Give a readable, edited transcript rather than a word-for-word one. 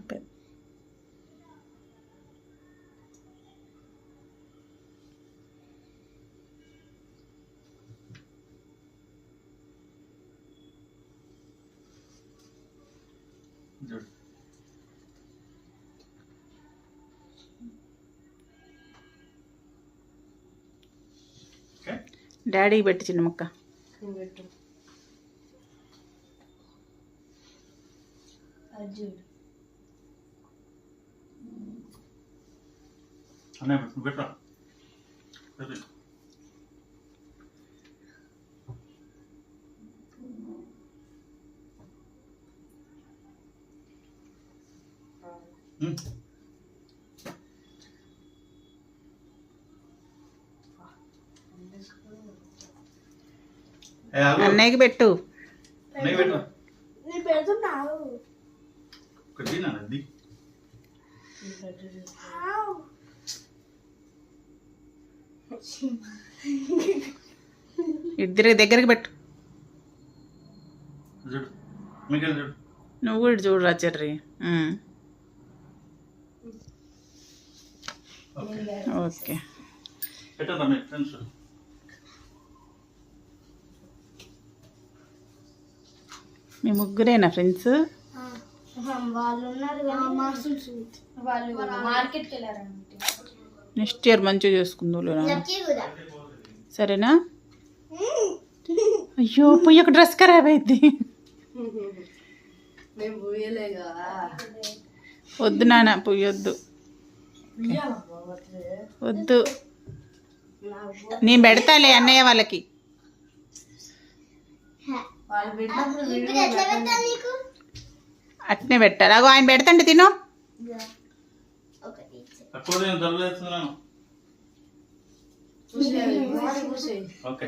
అయిపోయింది. డాడీకి పెట్టి చిన్న ముక్క. పెట్టు అన్నయ్యకి పెట్టు. ఇద్దరి దగ్గరికి పెట్టు. నువ్వు కూడా చూడరా చెర్రీ. ఓకే. మీ ముగ్గురేనా ఫ్రెండ్స్? నెక్స్ట్ ఇయర్ మంచిగా చేసుకుందాం సరేనా? అయ్యో పొయ్యి ఒక డ్రెస్ ఖరాబ్ అయింది. వద్దు నాన్న పొయ్యొద్దు, వద్దు. నేను పెడతాలే అన్నయ్య వాళ్ళకి. అట్నే పెట్టాలి. అగో ఆయన పెడతండి తిను. ఓకే.